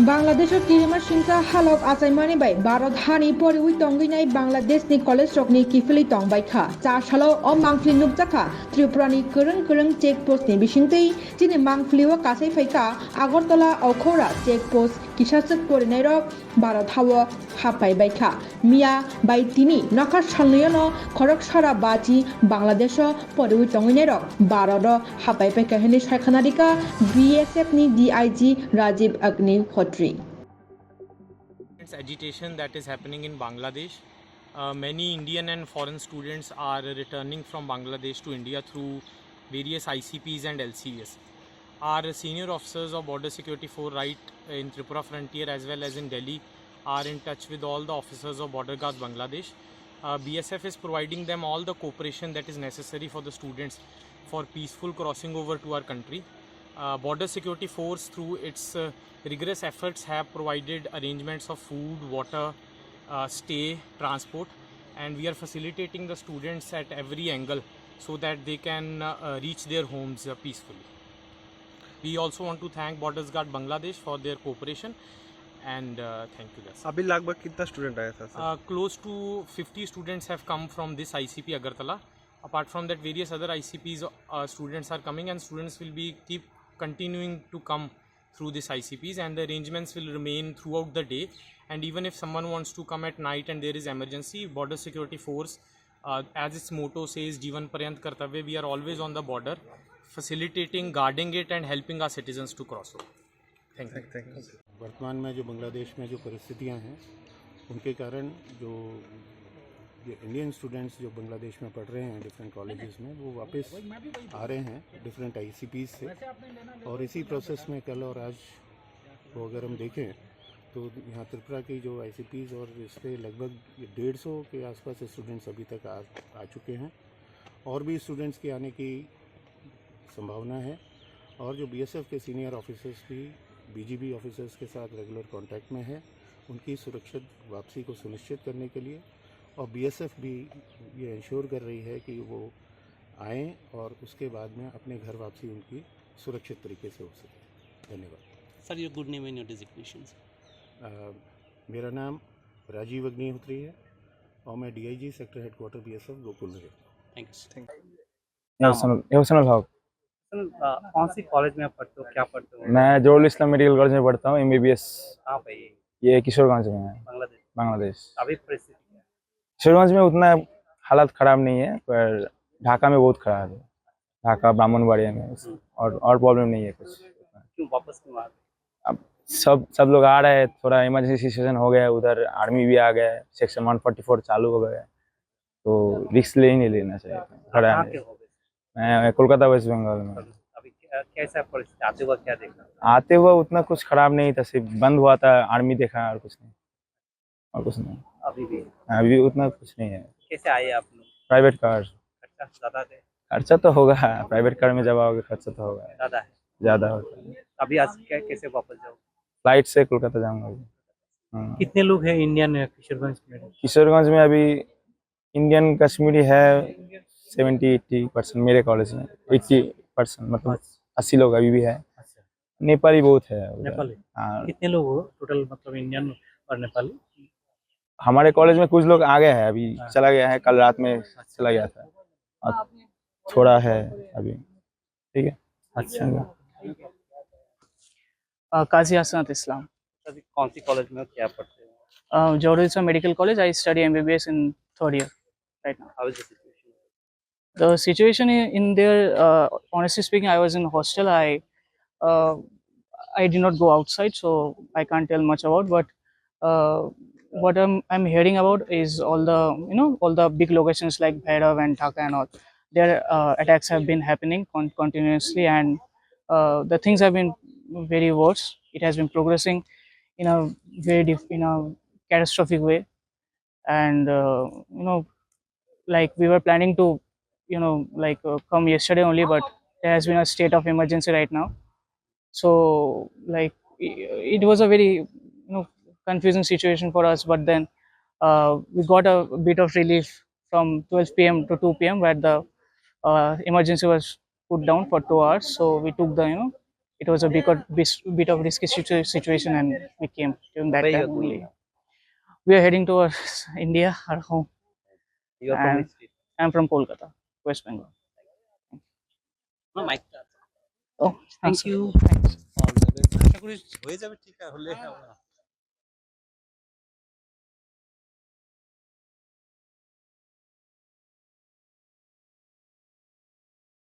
बांग्लादेशो किरिमा सिंसा हालक आचाइमानि बाय भारत हानि परिउइ तंगिनाय बांग्लादेशनि कलेज रकनि किफिलि तंबायखा चा सालो अ मांगफ्लि नुकजाखा त्रिपुरानि करं चेक पोस्टनि बिसिंतै जिनि मांगफ्लिओ कासै फैका आगरतला अखौरा चेक पोस्ट किसासक परिनाय रक भारत हावो हापायबायखा मिया बाय तिनि नखा सालनयनो खरक सारा बाजी बांग्लादेश परिउइ तंगिनाय रक भारत हापायबायखा हेनि सायखानारिका बीएसएफ नि डीआईजी राजीव अग्नि agitation that is happening in Bangladesh. Many Indian and foreign students are returning from Bangladesh to India through various ICPs and LCS. Our senior officers of Border Security 4 right in Tripura frontier as well as in Delhi are in touch with all the officers of Border Guards Bangladesh. BSF is providing them all the cooperation that is necessary for the students for peaceful crossing over to our country. Border Security Force through its rigorous efforts have provided arrangements of food, water, stay, transport, and we are facilitating the students at every angle so that they can reach their homes peacefully. We also want to thank Borders Guard Bangladesh for their cooperation and thank you guys. अभी लगभग कितना student आया था sir? Close to 50 students have come from this ICP Agartala. Apart from that, various other ICPs students are coming, and students will be keep continuing to come through this ICPs, and the arrangements will remain throughout the day. And even if someone wants to come at night and there is emergency, Border Security Force, as its motto says, Jeevan Paryant Kartavya, we are always on the border, facilitating, guarding it and helping our citizens to cross over. Thank you. वर्तमान में जो बांग्लादेश में जो परिस्थितियां हैं उनके कारण जो इंडियन स्टूडेंट्स जो बांग्लादेश में पढ़ रहे हैं डिफरेंट कॉलेजेस में वो वापस आ रहे हैं डिफरेंट आईसीपीज से, और इसी प्रोसेस में कल और आज को अगर हम देखें तो यहाँ त्रिपुरा की जो आईसीपीज और इसके लगभग 150 के आसपास स्टूडेंट्स अभी तक आ चुके हैं, और भी स्टूडेंट्स के आने की संभावना है। और जो बीएसएफ के सीनियर ऑफिसर्स भी बीजीबी ऑफिसर्स के साथ रेगुलर कांटेक्ट में है उनकी सुरक्षित वापसी को सुनिश्चित करने के लिए, और बीएसएफ भी ये इंश्योर कर रही है कि वो आएँ और उसके बाद में अपने घर वापसी उनकी सुरक्षित तरीके से हो सके। धन्यवाद sir. Your good name and your designation? मेरा नाम राजीव अग्निहोत्री है और मैं DIG sector headquarter BSF Gokul में रहता हूँ। Thank you. कौन सी कॉलेज में पढ़ते हो, क्या पढ़ते हो? मैं जोरुल इस्लाम मेडिकल कॉलेज में पढ़ता हूँ, एमबीबीएस। कहाँ पे? ये किशोरगंज में है, बांग्लादेश। अभी परिस्थिति किशोरगंज में उतना हालत ख़राब नहीं है, पर ढाका में बहुत ख़राब है। ढाका ब्राह्मणबाड़िया में और प्रॉब्लम नहीं है कुछ। क्यों वापस क्यों आ गए? अब सब लोग आ रहे हैं, थोड़ा इमरजेंसी सिचुएशन हो गया, उधर आर्मी भी आ गया है, सेक्शन 144 चालू हो गया, तो रिस्क नहीं लेना चाहिए। थोड़ा मैं कोलकाता वेस्ट बंगाल में। अभी कैसा परिस्थिति आते हुआ क्या देखा? आते हुआ उतना कुछ ख़राब नहीं था, सिर्फ बंद हुआ था, आर्मी देखा और कुछ नहीं। अभी उतना कुछ नहीं है। कैसे आए आप लोग? Private car. खर्चा ज़्यादा है? खर्चा तो होगा, प्राइवेट कार में जब आओगे खर्चा तो होगा, ज़्यादा होता है। अभी आज कैसे वापस जाओ? फ्लाइट से कोलकाता जाऊंगा। कितने लोग हैं इंडियन किशोरगंज में? किशोरगंज में अभी इंडियन कश्मीरी है 70-80% मेरे कॉलेज में, 80% मतलब 80 लोग अभी भी है। नेपाली बहुत है। नेपाली? हाँ। कितने लोग हो टोटल, मतलब इंडियन और नेपाली? हमारे कॉलेज में कुछ लोग आ गए हैं, अभी चला गया है, कल रात में चला गया था, और थोड़ा है अभी। ठीक है। अच्छा। काजी हसनत इस्लाम। अभी कौन सी कॉलेज में क्या पढ़ते हो? Jahurul Islam medical college. I study MBBS in 3rd year right now. How is the situation? The situation in there, honestly speaking, I was in hostel. I did not go outside, so I can't tell much about. But what I'm hearing about is all the big locations like Bhairav and Dhaka and all. Their attacks have been happening continuously, and the things have been very worse. It has been progressing in a in a catastrophic way, and like we were planning to come yesterday only, but there has been a state of emergency right now. So like it was a very confusing situation for us, but then we got a bit of relief from 12 p.m. to 2 p.m. where the emergency was put down for 2 hours. So we took the it was a bit of risky situation, and we came during that Where you time are going? only. We are heading towards India, our home. You are from And which state? I'm from Kolkata, West Bengal. No, Mike. Oh, Thank you. Thanks. All the best. আশা করি হয়ে যাবে ঠিক হলে